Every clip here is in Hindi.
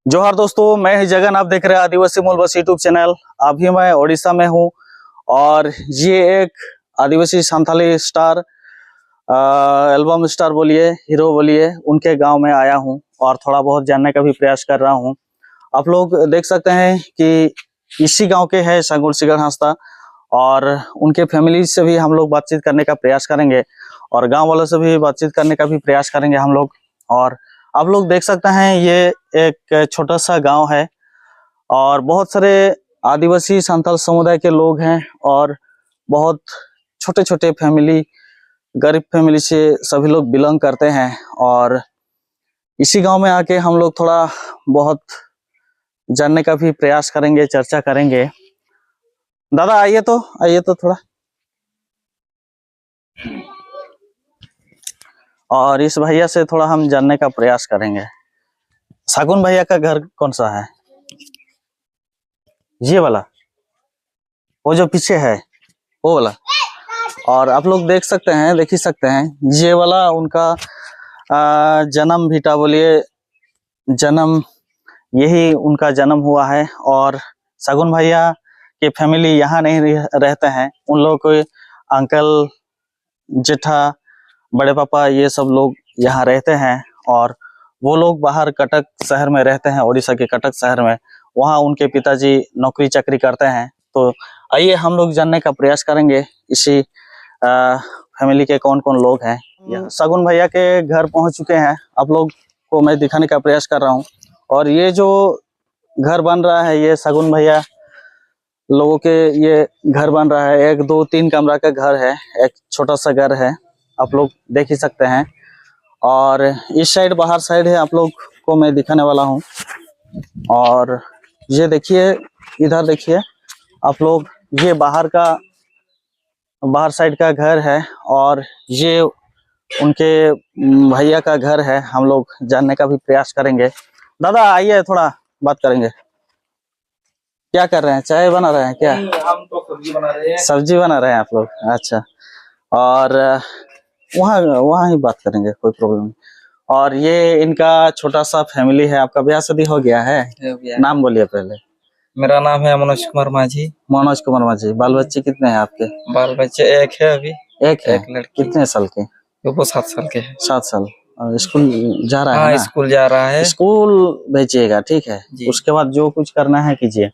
जोहार दोस्तों, मैं ही जगन। आप देख रहे हैं आदिवासी मूल बस यूट्यूब चैनल। अभी मैं ओडिशा में हूँ और ये एक आदिवासी संथाली स्टार एल्बम स्टार बोलिए, हीरो बोलिए, उनके गांव में आया हूँ और थोड़ा बहुत जानने का भी प्रयास कर रहा हूँ। आप लोग देख सकते हैं कि इसी गांव के हैं संगुल सिगर हंसदा, और उनके फैमिली से भी हम लोग बातचीत करने का प्रयास करेंगे और गांव वालों से भी बातचीत करने का भी प्रयास करेंगे हम लोग। और आप लोग देख सकते हैं ये एक छोटा सा गांव है और बहुत सारे आदिवासी संथाल समुदाय के लोग हैं और बहुत छोटे छोटे फैमिली, गरीब फैमिली से सभी लोग बिलोंग करते हैं। और इसी गांव में आके हम लोग थोड़ा बहुत जानने का भी प्रयास करेंगे, चर्चा करेंगे। दादा आइए तो थोड़ा, और इस भैया से थोड़ा हम जानने का प्रयास करेंगे। सागुन भैया का घर कौन सा है? ये वाला, वो जो पीछे है वो वाला। और आप लोग देख ही सकते हैं ये वाला उनका जन्म भीटा बोलिए, जन्म, यही उनका जन्म हुआ है। और सागुन भैया के फैमिली यहाँ नहीं रहते हैं, उन लोगों को अंकल, जेठा, बड़े पापा ये सब लोग यहाँ रहते हैं और वो लोग बाहर कटक शहर में रहते हैं, उड़ीसा के कटक शहर में। वहाँ उनके पिताजी नौकरी चाकरी करते हैं। तो आइए हम लोग जानने का प्रयास करेंगे इसी फैमिली के कौन कौन लोग हैं। सगुन भैया के घर पहुँच चुके हैं, आप लोग को मैं दिखाने का प्रयास कर रहा हूँ। और ये जो घर बन रहा है ये सगुन भैया लोगों के ये घर बन रहा है। 1 2 3 कमरा का घर है, एक छोटा सा घर है, आप लोग देख ही सकते हैं। और इस साइड बाहर साइड है, आप लोग को मैं दिखाने वाला हूँ। और ये देखिए, इधर देखिए आप लोग, ये बाहर साइड का घर है और ये उनके भैया का घर है। हम लोग जानने का भी प्रयास करेंगे। दादा आइए, थोड़ा बात करेंगे। क्या कर रहे हैं? चाय बना रहे हैं क्या? हम तो सब्जी बना रहे हैं। सब्जी बना रहे हैं आप लोग? अच्छा। और वहाँ ही बात करेंगे, कोई प्रॉब्लम नहीं। और ये इनका छोटा सा फैमिली है। आपका ब्याह शादी हो गया है? नाम बोलिए पहले। मेरा नाम है मनोज कुमार माझी। मनोज कुमार माझी। बाल बच्चे कितने हैं आपके? बाल बच्चे एक है अभी। एक है? एक लड़की। कितने साल के? वो 7 साल के है। 7 साल। और स्कूल जा रहा है ना? स्कूल जा रहा है। स्कूल भेजिएगा, ठीक है। उसके बाद जो कुछ करना है कीजिए।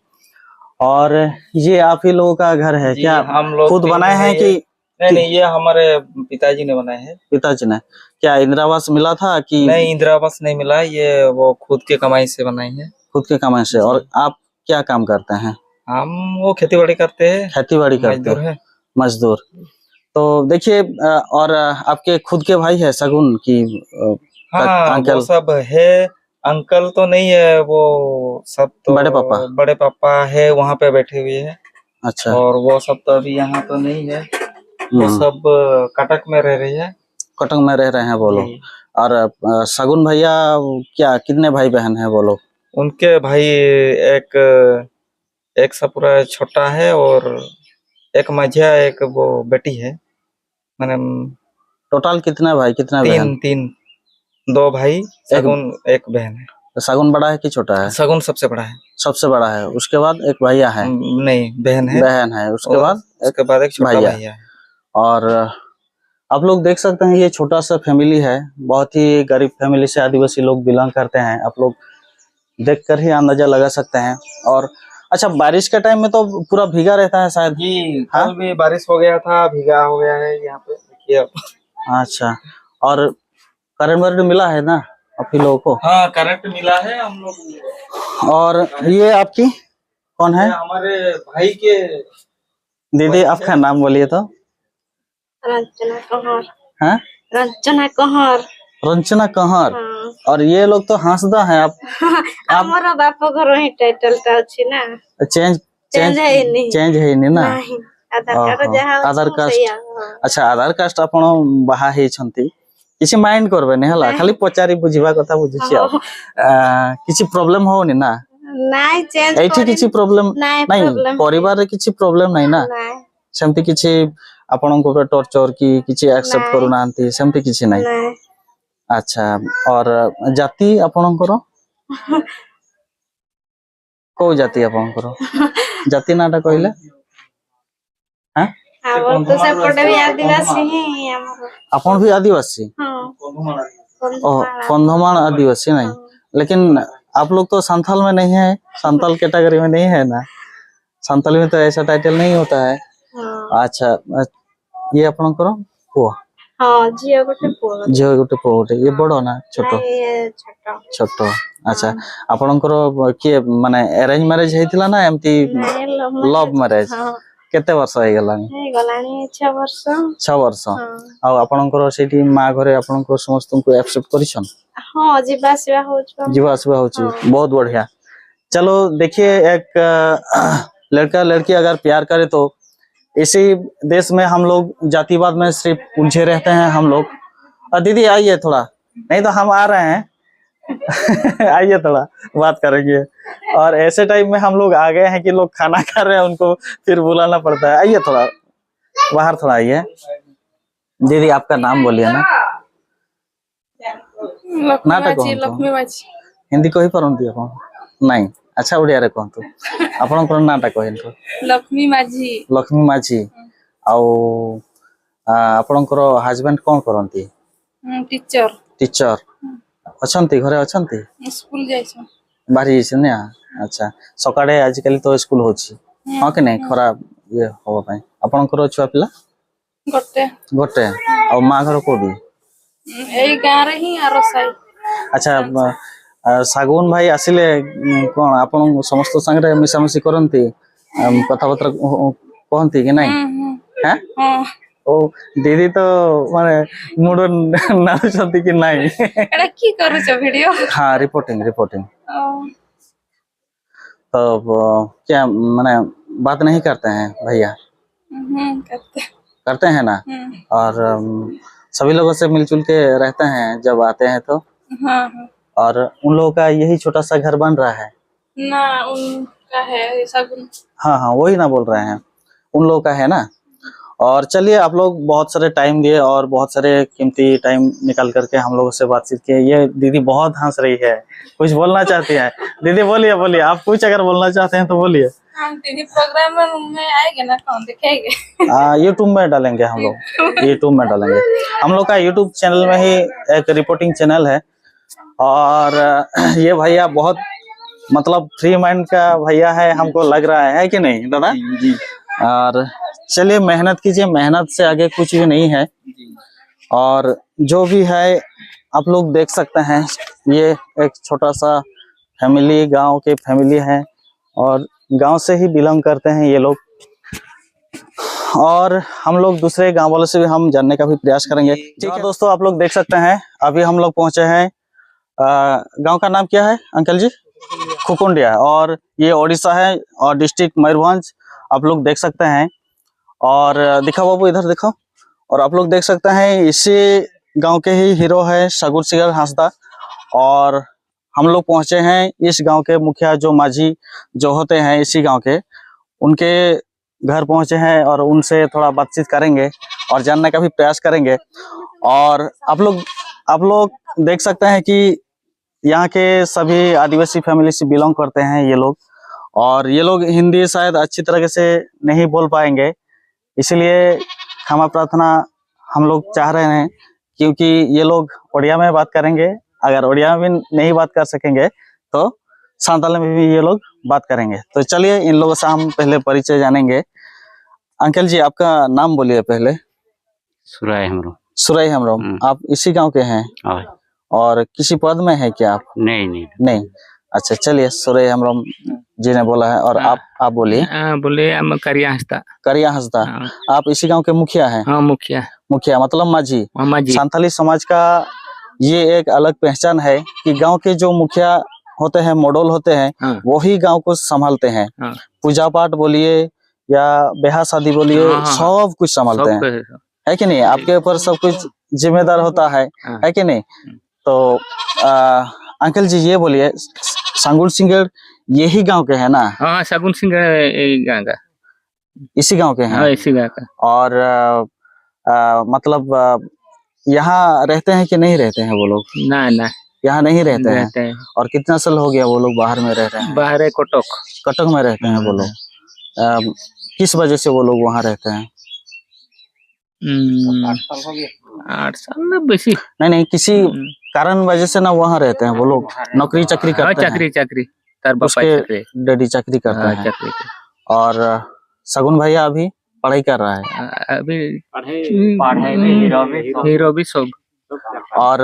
और ये आप ही लोगों का घर है क्या? हम लोग खुद बनाए हैं कि? नहीं, ये हमारे पिताजी ने बनाए हैं। पिताजी ने? क्या इंदिरा आवास मिला था कि? नहीं, इंदिरा आवास नहीं मिला, ये वो खुद के कमाई से बनाई है। खुद के कमाई से। और आप क्या काम करते हैं? हम वो खेती बाड़ी करते हैं। खेती बाड़ी करते हैं, मजदूर। तो देखिए, और आपके खुद के भाई है सगुन की? अंकल? वो सब है। अंकल तो नहीं है, वो सब तो बड़े पापा है, वहाँ पे बैठे हुए हैं। अच्छा। और वो सब तो अभी यहाँ तो नहीं है, वो सब कटक में रह रही है। कटक में रह रहे हैं वो लोग। और सगुन भैया क्या कितने भाई बहन हैं वो लोग? उनके भाई एक सा पूरा छोटा है और एक मझिया, एक वो बेटी है। मैंने टोटल कितना भाई, कितना बहन? 3 2 भाई, सगुन एक बहन है। सगुन बड़ा है कि छोटा है? सगुन सबसे बड़ा है। सबसे बड़ा है। उसके बाद एक भैया है? नहीं, बहन है। उसके बाद एक छोटा भैया है। और आप लोग देख सकते हैं ये छोटा सा फैमिली है, बहुत ही गरीब फैमिली से आदिवासी लोग बिलोंग करते हैं। आप लोग देखकर ही अंदाजा लगा सकते हैं। और अच्छा, बारिश के टाइम में तो पूरा भीगा रहता है शायद? जी, कल भी बारिश हो गया था, भीगा हो गया है यहाँ पे, देखिए आप। अच्छा। और करंट मिला है ना आप ही लोगों को? हाँ, करंट मिला है हम लोग। और ये आपकी कौन है? हमारे भाई के दीदी। आपका नाम बोलिए तो। रंजना कहर। हाँ? रंजना कहर। रंजना कहर। हाँ। और ये लोग तो हंसदा है। आप हमारा बापा घर ही टाइटल टा अछि ना। चेंज है नहीं ना? आधार कास्ट। अच्छा, आधार कास्ट आपण बाहा हे छंती। किसी माइंड करबे नहीं हला, खाली पचारी बुझिबा कथा बुझिछि। किसी प्रॉब्लम होनी ना? नहीं, चेंज एठी किसी प्रॉब्लम नहीं, परिवार रे किसी प्रॉब्लम नहीं ना? सेमती किसी आपन को टॉर्चर की किसी एक्सेप्ट करू नांती, सेमती किसी नहीं? अच्छा। और जाति आपनकर? କୋଉ ଜାତି ଆପଣଙ୍କର? ଜାତି ନାଟା କହିଲେ? ହାଁ? ଆମର ତ ସେପଟେ ବି ଆଦିବାସୀ ହିଁ ଆମର। ଆପଣ भी आदिवासी? ओह, कंधमाल आदिवासी नहीं, लेकिन आप लोग तो संथाल में नहीं है, संथाल कैटेगरी में नहीं है ना, संथाल में तो ऐसा टाइटल नहीं होता है। अच्छा, ये ଆପଣଙ୍କର ପୁଅ? हाँ, झियो गोटे पुओ। ଝିଅ ଗୋଟେ ପୁଅ ଗୋଟେ, ये ବଡ ନା ଛୋଟ? ଛୋଟ। ଆଚ୍ଛା, ଆପଣଙ୍କର କିଏ ମାନେ ଆରେଞ୍ଜ ମ୍ୟାରେଜ ହେଇଥିଲା ନା ଏମତି ଲଭ ମ୍ୟାରେଜ? କେତେ ବର୍ଷ ହେଇଗଲାଣି? ହେଇଗଲାଣି 6 ବର୍ଷ। 6 ବର୍ଷ। ଆଉ ଆପଣଙ୍କର ସେଇଠି ମା ଘରେ ଆପଣଙ୍କର ସମସ୍ତଙ୍କୁ एक्सेप्ट କରିछन? हाँ, ଯିବା ଆସିବା होची, बहुत बढ़िया। चलो देखिए, एक लड़का लड़की अगर प्यार करे तो इसी देश में हम लोग जातिवाद में सिर्फ उलझे रहते हैं हम लोग। दीदी आइए थोड़ा, नहीं तो हम आ रहे हैं। आइए थोड़ा बात करेंगे। और ऐसे टाइम में हम लोग आ गए हैं कि लोग खाना खा रहे हैं, उनको फिर बुलाना पड़ता है। आइए थोड़ा बाहर, थोड़ा आइए। दीदी आपका नाम बोलिए ना। नाटा कहंतु, हिंदी कहि परंती आपण? नहीं, अच्छा ओडिया रे कहंतु। आपनकर नाटा कहंतु। लक्ष्मी माझी। लक्ष्मी माझी। आउ आपनकर हस्बैंड कोन करंती? टीचर। टीचर अछंती, घरे अछंती? स्कूल जाइछ। बाहरी जाइछ ना? अच्छा, सकाळे आजकल तो स्कूल होची, हां कि नहीं? खराब ये होबा पई आपनकर छुआ पिला? गोटे। गोटे। आ मां घर कोडी? एई गां रे ही आरोसाई। अच्छा, सागुन भाई आसिले कोन आपन समस्त संगे मिसामसी करंती, कथा पत्र कहंती कि नहीं? हैं? हां। ओ दीदी तो माने मुड नाचंती कि नहीं? एटा की करू छ वीडियो? हां, रिपोर्टिंग। तो क्या माने बात नहीं करते हैं भैया? करते हैं ना। और सभी लोगों से मिलजुल के रहते हैं जब आते हैं तो? हाँ। और उन लोगों का यही छोटा सा घर बन रहा है ना? उनका है सगुन। हाँ, वही ना बोल रहे हैं, उन लोगों का है ना। और चलिए, आप लोग बहुत सारे टाइम दिए और बहुत सारे कीमती टाइम निकाल करके हम लोगों से बातचीत किए। ये दीदी बहुत हंस रही है, कुछ बोलना चाहती है। दीदी बोलिए, आप कुछ अगर बोलना चाहते हैं तो बोलिए। टीवी प्रोग्राम में आएंगे ना, कौन दिखेंगे? यूट्यूब में डालेंगे हम लोग, यूट्यूब में डालेंगे। हम लोग का यूट्यूब चैनल में ही एक रिपोर्टिंग चैनल है। और ये भैया बहुत मतलब फ्री माइंड का भैया है, हमको लग रहा है कि नहीं दादा? जी। और चलिए, मेहनत कीजिए, मेहनत से आगे कुछ भी नहीं है। और जो भी है आप लोग देख सकते हैं, ये एक छोटा सा फैमिली, गांव के फैमिली है और गांव से ही बिलोंग करते हैं ये लोग। और हम लोग दूसरे गांव वालों से भी हम जानने का भी प्रयास करेंगे। ठीक है दोस्तों, आप लोग देख सकते हैं, अभी हम लोग पहुंचे हैं, गांव का नाम क्या है अंकल जी? खुकुंडिया। और ये ओडिशा है और डिस्ट्रिक्ट मयूरभंज, आप लोग देख सकते हैं। और दिखाओ बाबू, इधर दिखाओ। और आप लोग देख सकते हैं, इसी गांव के ही हीरो है सागुन सिंगर हांसदा। और हम लोग पहुंचे हैं इस गांव के मुखिया जो माझी जो होते हैं इसी गांव के, उनके घर पहुंचे हैं और उनसे थोड़ा बातचीत करेंगे और जानने का भी प्रयास करेंगे। और आप लोग देख सकते हैं कि यहाँ के सभी आदिवासी फैमिली से बिलोंग करते हैं ये लोग। और ये लोग हिंदी शायद अच्छी तरीके से नहीं बोल पाएंगे, इसलिए क्षमा प्रार्थना हम लोग चाह रहे हैं, क्योंकि ये लोग उड़िया में बात करेंगे। अगर उड़िया में भी नहीं बात कर सकेंगे तो सांताल में भी ये लोग बात करेंगे। तो चलिए, इन लोगों से हम पहले परिचय जानेंगे। अंकल जी, आपका नाम बोलिए पहले। सुराई हमरोम। आप इसी गांव के हैं? और किसी पद में है क्या आप? नहीं। अच्छा, चलिए, सुराई हमरोम जी ने बोला है। और आप बोलिए। बोले करिया हंसदा। आप इसी गांव के मुखिया हैं? हाँ, मुखिया मतलब माझी। संथाली समाज का ये एक अलग पहचान है कि गांव के जो मुखिया होते हैं, मॉडल होते हैं, वही गांव को संभालते हैं। पूजा पाठ बोलिए या ब्याह शादी बोलिए, सब कुछ संभालते हैं, है कि नहीं? आपके ऊपर सब कुछ जिम्मेदार होता है कि नहीं? तो अंकल जी ये बोलिए, सागुन सिंगर यही गांव के हैं ना? हाँ, सागुन सिंगर गांव का, इसी गांव के हैं? हाँ, इसी गांव का। और मतलब यहाँ रहते हैं कि नहीं रहते हैं वो लोग? ना, यहाँ नहीं रहते हैं। रहते हैं और कितना साल हो गया वो लोग बाहर में रह रहे हैं? बाहर है कटक। कटक में रहते हैं वो लोग। किस वजह से वो लोग वहाँ रहते हैं? 8 साल ना बेसी नहीं, किसी कारण वजह से ना वहाँ रहते हैं वो लोग, नौकरी चाकरी करते हैं। चाकरी तार बापा उसके चाकरी डैडी चाकरी करते हैं। चाकरी और सगुन भैया अभी पढ़ाई कर रहा है। अभी हीरो भी सब। और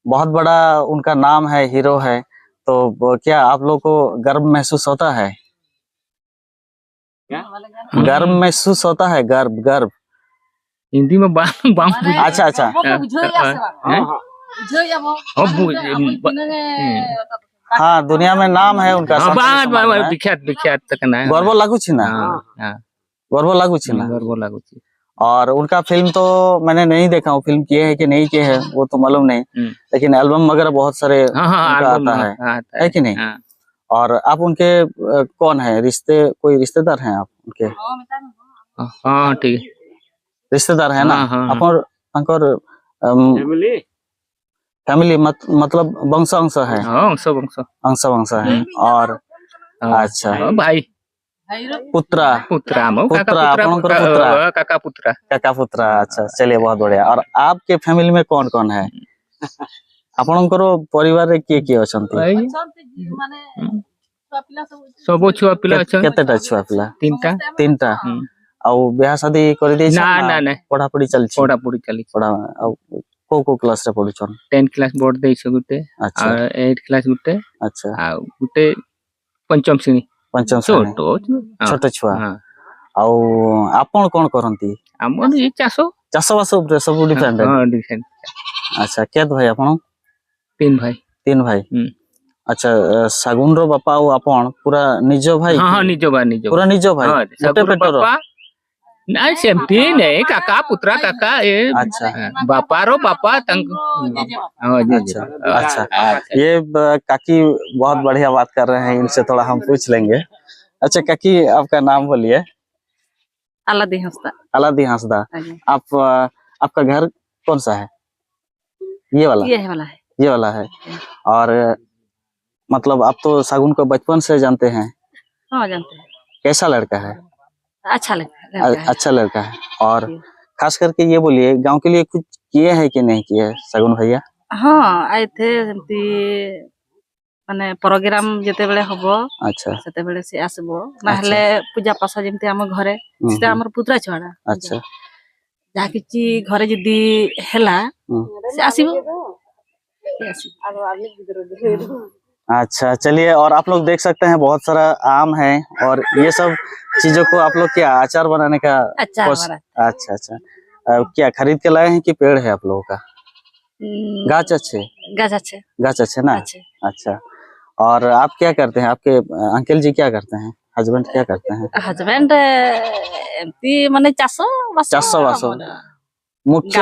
बहुत बड़ा उनका नाम है, हीरो है, तो क्या आप लोग को गर्व महसूस होता है? गर्व महसूस होता है? गर्व हिंदी में अच्छा हाँ, दुनिया में नाम है उनका। विख्यात तक ना गर्व लागू छिना। गर्व लागू छिना। और उनका फिल्म तो मैंने नहीं देखा हूँ, फिल्म किए है कि नहीं किए है वो तो मालूम नहीं, लेकिन एल्बम वगैरह बहुत सारे आता है कि नहीं? और आप उनके कौन है? कोई रिश्तेदार हैं आप उनके? हाँ ठीक है, रिश्तेदार है ना? अंकर फैमिली मतलब वंश है। वंश है। और अच्छा भाई पुत्रा काका पुत्रा। अच्छा, चलिए बहुत बढ़िया। और आपके फैमिली में कौन कौन है? आपनकर परिवार रे किए अछंती? सब छुआ पिला केतेटा छुआ पिला? तीनटा। आउ ब्याह शादी कर दे ना पढ़ापढ़ी चलछि? को क्लास रे पढुछन? 10 क्लास बोर्ड दे छ गुटे। अच्छा। और 8 क्लास गुटे। अच्छा। आ गुटे पंचम श्रेणी। छोट छुआ। आउ आपण कोन करंती? हमन ये चाष बास ऊपर सब डिफरेंट। अच्छा, केत भाई आपण? 3 भाई। 3 भाई। अच्छा, सागुन रो बापा और आपण पूरा निजो भाई? हां निजो भाई। पूरा निजो भाई। गोटे पेटर ना सेमती नहीं, काका पुत्रा काका ये। अच्छा। बापा रो बापा अच्छा। ये काकी बहुत बढ़िया बात कर रहे हैं, इनसे थोड़ा हम पूछ लेंगे। अच्छा काकी, आपका नाम बोलिए। अलादी हंसदा। अलादी हंसदा। आप आपका घर कौन सा है? ये वाला है। ये वाला है। और मतलब आप तो सागुन को बचपन से जानते हैं? हाँ जानते हैं। कैसा लड़का है? अच्छा लड़का है। और खास करके ये बोलिए, गांव के लिए कुछ किए हैं कि नहीं किए सागुन भैया? हाँ आए थे माने प्रोग्राम जते बेले हबो। अच्छा। सेते बेले से आसबो नहले पूजा पासा जेमते हम घरे सेते हमर पुत्रा छडा। अच्छा। जा किछि घरे जदी हेला से आसीबो। अच्छा, चलिए। और आप लोग देख सकते हैं बहुत सारा आम है, और ये सब चीजों को आप लोग क्या अचार बनाने का? अच्छा। क्या खरीद के लाए हैं कि पेड़ है आप लोगों का? गाछ अच्छे ना? अच्छा। और आप क्या करते हैं? आपके अंकल जी क्या करते हैं? हस्बैंड क्या करते हैं? हस्बैंड एमती माने चासो मुख्य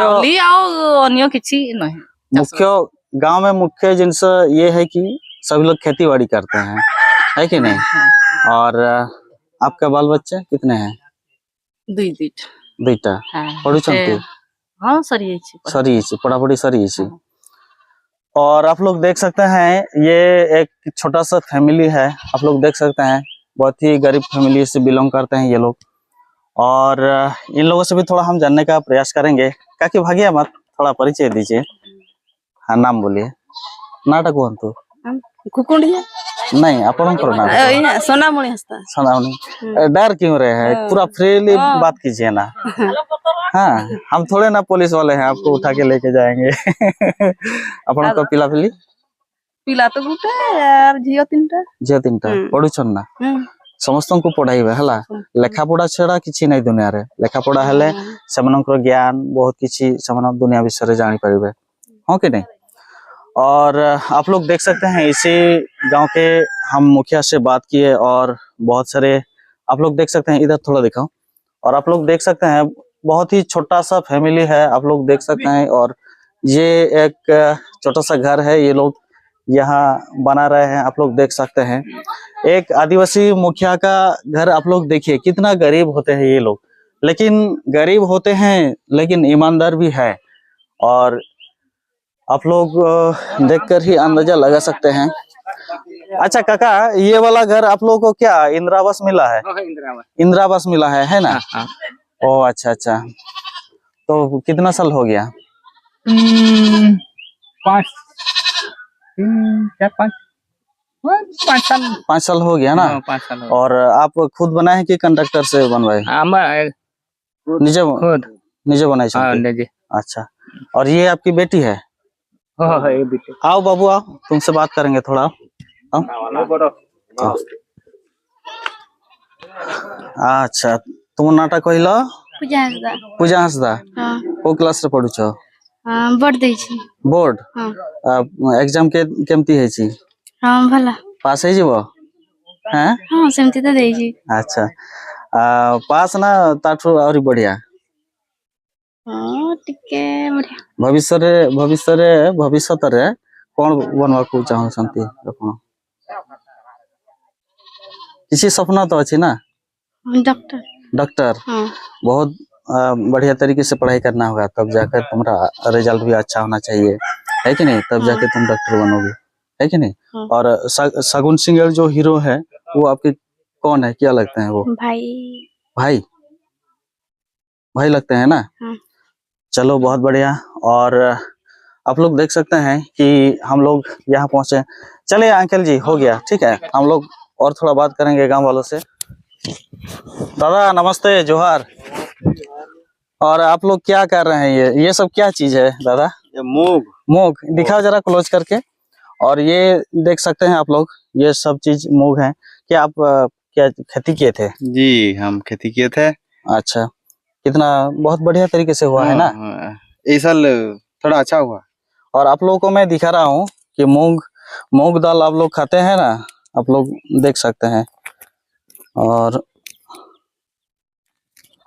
गांव में मुख्य जिनस ये है कि सभी लोग खेती बाड़ी करते हैं, है कि नहीं? और आपका बाल बच्चे कितने हैं? दुईटा। पढ़ुछंती? हाँ सरी पढ़ापढ़ी सरी। और आप लोग देख सकते हैं ये एक छोटा सा फैमिली है। आप लोग देख सकते हैं बहुत ही गरीब फैमिली से बिलोंग करते हैं ये लोग। और इन लोगों से भी थोड़ा हम जानने का प्रयास करेंगे। काकी भागिया मत, थोड़ा परिचय दीजिए। हाँ, नाम बोलिए। नाटक हुआ कुकुंडिया नहीं, अपन सोनामणि हंसदा। सोनामणि। डर क्यों रहे हैं? पूरा फ्रीली बात कीजिए ना। हाँ, हम थोड़े ना पुलिस वाले हैं आपको उठा के लेके जाएंगे। अपन को पिला तो गुटे यार झियो तीनटा पढुछन ना? समस्त को पढ़ाइबे हला। लेखा पढ़ा छड़ा किछि नहीं दुनिया रे। लेखा पढ़ा हेले समनकर ज्ञान बहुत किछि समन दुनिया विषय रे जानि परिबे, हो कि नहीं? और आप लोग देख सकते हैं इसी गांव के हम मुखिया से बात किए, और बहुत सारे आप लोग देख सकते हैं, इधर थोड़ा दिखाओ। और आप लोग देख सकते हैं बहुत ही छोटा सा फैमिली है, आप लोग देख सकते हैं। और ये एक छोटा सा घर है, ये लोग यहाँ बना रहे हैं, आप लोग देख सकते हैं। एक आदिवासी मुखिया का घर आप लोग देखिए, कितना गरीब होते हैं ये लोग, लेकिन गरीब होते हैं लेकिन ईमानदार भी है। और आप लोग देखकर ही अंदाजा लगा सकते हैं। अच्छा काका, ये वाला घर आप लोगों को क्या इंदिरा आवास मिला है? इंदिरा आवास मिला है ना? ओ अच्छा अच्छा। तो कितना साल हो गया? 5 साल हो गया ना? 5 साल और आप खुद बनाए हैं कि कंडक्टर से बनवाए? निजे निजे बनाए? अच्छा। और ये आपकी बेटी है? आओ बाबू आओ, तुमसे बात करेंगे थोड़ा। आओ। अच्छा, तुम नाटा कहला? पूजा हंसदा। को क्लास रे पढुछ? बोर्ड देछि। बोर्ड? एग्जाम के केमती है छी? हां भला। पास है जीवो? हैं? हां सेमती तो देछि। अच्छा। पास ना ताठू और बढ़िया? हां टिके बढ़िया। भविष्य रे कोन बनवा को चाहो संती अपन? किसी सपना तो अच्छी ना? डॉक्टर। डॉक्टर? हाँ। बहुत बढ़िया तरीके से पढ़ाई करना होगा, तब जाकर तुम्हारा रिजल्ट भी अच्छा होना चाहिए, है कि नहीं? तब जाके तुम डॉक्टर बनोगे, है कि नहीं? हाँ। और शगुन सिंगर जो हीरो है वो आपके कौन है, क्या लगते हैं वो? भाई भाई लगते हैं ना? हाँ। चलो बहुत बढ़िया। और आप लोग देख सकते हैं कि हम लोग यहाँ पहुंचे। चलिए अंकल जी, हो गया, ठीक है। हम लोग और थोड़ा बात करेंगे गांव वालों से। दादा नमस्ते, जोहार। और आप लोग क्या कर रहे हैं? ये सब क्या चीज है दादा? ये मूंग। मूंग दिखाओ जरा क्लोज करके। और ये देख सकते हैं आप लोग, ये सब चीज मूंग है। क्या आप क्या खेती किए थे? जी हम खेती किए थे। अच्छा, कितना बहुत बढ़िया तरीके से हुआ है ना? इस साल थोड़ा अच्छा हुआ। और आप लोगों को मैं दिखा रहा हूँ कि मूंग दाल आप लोग खाते हैं ना, आप लोग देख सकते हैं। और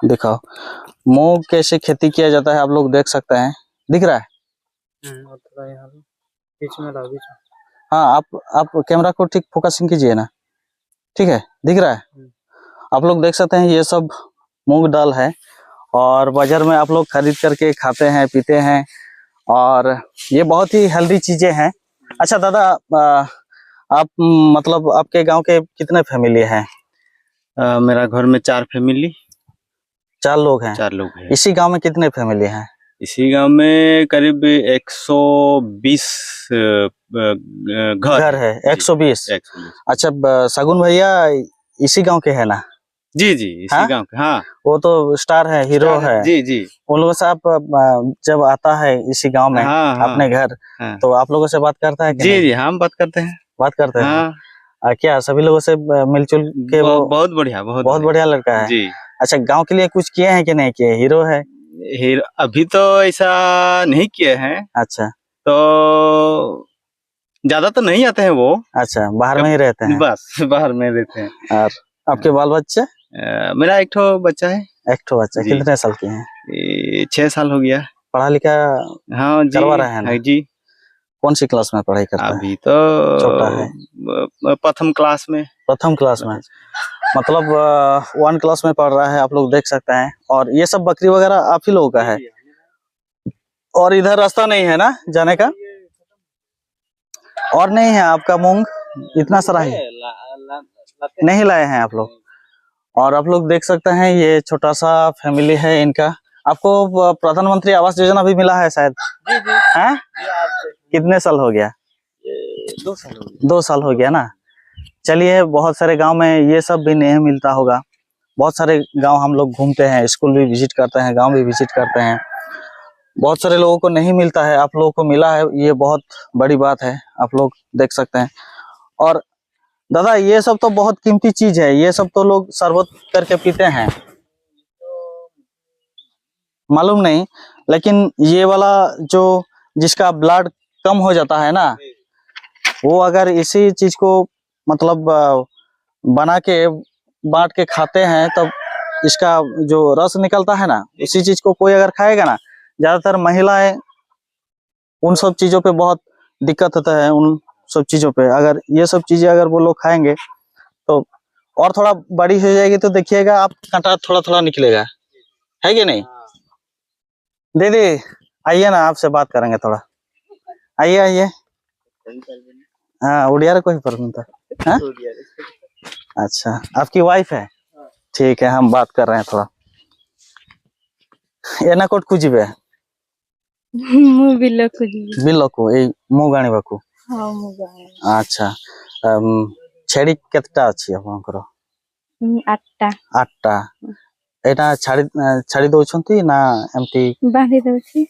दिखाओ मूंग कैसे खेती किया जाता है, आप लोग देख सकते हैं। दिख रहा है? बीच में लाओ, बीच में। हाँ, आप कैमरा को ठीक फोकसिंग कीजिए ना, ठीक है? दिख रहा है? आप लोग देख सकते हैं ये सब मूंग दाल है। और बाजार में आप लोग खरीद करके खाते हैं, पीते हैं। और ये बहुत ही हेल्दी चीजें हैं। अच्छा दादा, आप मतलब आपके गांव के कितने फैमिली हैं? मेरा घर में 4 फैमिली। 4 लोग हैं? 4 लोग हैं। इसी गांव में कितने फैमिली हैं? इसी गांव में करीब 120 घर है। 120? अच्छा, शगुन भैया इसी गांव के है ना? जी इसी गांव के। हाँ, वो तो स्टार है, हीरो है। जी उन लोगों से आप जब आता है इसी गांव में अपने घर, तो आप लोगों से बात करता है कि नहीं? जी हम बात करते हैं। बात करते हैं। क्या सभी लोगों से मिलजुल के? वो बहुत बढ़िया, बहुत बढ़िया लड़का है जी। अच्छा, गांव के लिए कुछ किए हैं कि नहीं किए? हीरो है। अभी तो ऐसा नहीं किए हैं। अच्छा, तो ज्यादा तो नहीं आते हैं वो। अच्छा, बाहर में ही रहते हैं? बस बाहर में रहते हैं। और आपके बाल बच्चे? मेरा एक ठो बच्चा है। एक ठो बच्चा? कितने साल के हैं? 6 साल हो गया। पढ़ा लिखा हाँ जी, करवा रहे हैं ना? जी। कौन सी क्लास में पढ़ाई करता है? अभी तो छोटा है। प्रथम क्लास में। प्रथम क्लास में? मतलब 1 क्लास में पढ़ रहा है, आप लोग देख सकते हैं। और ये सब बकरी वगैरह आप ही लोगों का है? और इधर रास्ता नहीं है ना जाने का? और नहीं है आपका मूंग इतना सारा है? नहीं लाए हैं आप लोग? और आप लोग देख सकते हैं ये छोटा सा फैमिली है इनका। आपको प्रधानमंत्री आवास योजना भी मिला है शायद? हैं? कितने साल हो गया? 2 साल हो गया। 2 साल हो गया ना? चलिए, बहुत सारे गांव में ये सब भी नहीं मिलता होगा। बहुत सारे गांव हम लोग घूमते हैं, स्कूल भी विजिट करते हैं, गांव भी विजिट करते हैं। बहुत सारे लोगों को नहीं मिलता है, आप लोगों को मिला है, ये बहुत बड़ी बात है। आप लोग देख सकते हैं। और दादा, ये सब तो बहुत कीमती चीज है, ये सब तो लोग शरबत करके पीते हैं, मालूम नहीं। लेकिन ये वाला जो जिसका ब्लड कम हो जाता है ना, वो अगर इसी चीज को मतलब बना के बांट के खाते हैं, तब इसका जो रस निकलता है ना, इसी चीज को कोई अगर खाएगा ना, ज्यादातर महिलाएं उन सब चीजों पे बहुत दिक्कत होता है। उन सब चीजों पे अगर ये सब चीजें अगर वो लोग खाएंगे तो और थोड़ा बड़ी हो जाएगी, तो देखिएगा आप, कांटा थोड़ा थोड़ा निकलेगा, है कि नहीं? दीदी आइए ना, आपसे बात करेंगे थोड़ा। आइए आइए। हाँ उड़िया कोई परम था। हाँ? अच्छा आपकी वाइफ है? ठीक है हम बात कर रहे हैं थोड़ा। एना कोट कुजिबे ମୁଁ ବିଲକୁ ଯିବି। ବିଲକୁ ଏଇ ମୁଁ ଗାଣିବାକୁ। ହଁ ମୁଁ ଯାଏ। ଆଚ୍ଛା ଛେଳି କେତେଟା ଅଛି ଆପଣଙ୍କର? 8ଟା। 8ଟା। ଏଟା ଛାଡି ଦଉଛନ୍ତି ନା ଏମତି? ବାନ୍ଧି ଦଉଛି।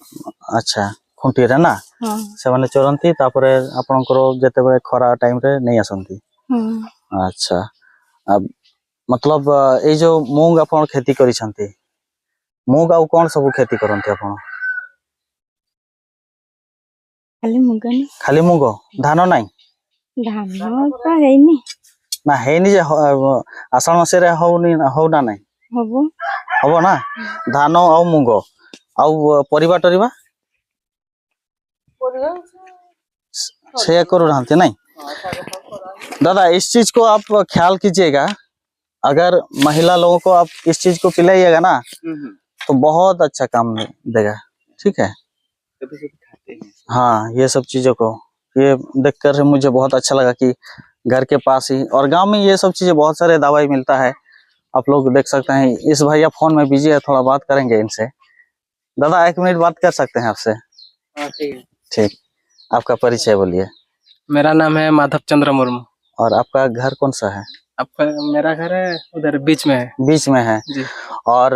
ଆଚ୍ଛା ଖୁଣ୍ଟିରେ ନା? ହଁ। ସେମାନେ ଚରନ୍ତି ତାପରେ ଆପଣଙ୍କର ଯେତେବେଳେ ଖରା ଟାଇମ ରେ ନେଇ ଆସନ୍ତି। ଆଚ୍ଛା मतलब ଏଇ ଯୋଉ ମୁଗ ଆପଣ खेती କରିଛନ୍ତି ମୁଗ ଆଉ କଣ ସବୁ खेती କରନ୍ତି ଆପଣ? ଖାଲି ମୁଗ ଧାନ ନାହିଁ? ଧାନ ତ ହେଇନି। ନା ହେଇନି ଯେ ଆଷାଢ ମାସରେ ହଉ ନା ନାହିଁ? ହବ ନା? ଧାନ ଆଉ ମୁଗ ଆଉ ପରିବା टरिबा शेयर करो रहते नहीं। दादा इस चीज को आप ख्याल कीजिएगा, अगर महिला लोगों को आप इस चीज को पिलाइएगा ना तो बहुत अच्छा काम देगा। ठीक है हाँ ये सब चीजों को ये देखकर मुझे बहुत अच्छा लगा कि घर के पास ही और गांव में ये सब चीजें बहुत सारे दवाई मिलता है। आप लोग देख सकते हैं। इस भैया फोन में बिजी है, थोड़ा बात करेंगे इनसे। दादा 1 मिनट बात कर सकते हैं आपसे? ठीक आपका परिचय बोलिए। मेरा नाम है माधव चंद्र मुर्मू। और आपका घर कौन सा है? आपका मेरा घर है उधर बीच में है। बीच में है जी। और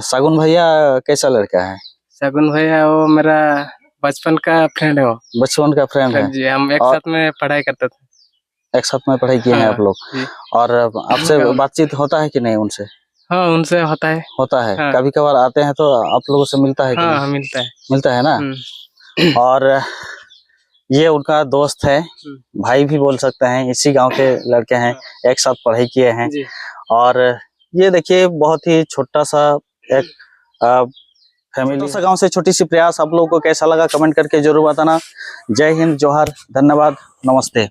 शगुन भैया कैसा लड़का है? शगुन भैया वो मेरा बचपन का फ्रेंड है। वो बचपन का फ्रेंड है जी। हम एक साथ में पढ़ाई करते थे। एक साथ में पढ़ाई किए हैं आप लोग? और आपसे बातचीत होता है कि नहीं उनसे? हाँ उनसे होता है। हाँ। कभी कभार आते हैं तो आप लोगों से मिलता है कि हाँ, नहीं? मिलता है ना। और ये उनका दोस्त है, भाई भी बोल सकते हैं, इसी गांव के लड़के हैं, एक साथ पढ़ाई किए हैं। और ये देखिए बहुत ही छोटा सा एक फैमिली सा गांव से छोटी सी प्रयास आप लोगों को कैसा लगा कमेंट करके जरूर बताना। जय हिंद, जोहार, धन्यवाद, नमस्ते।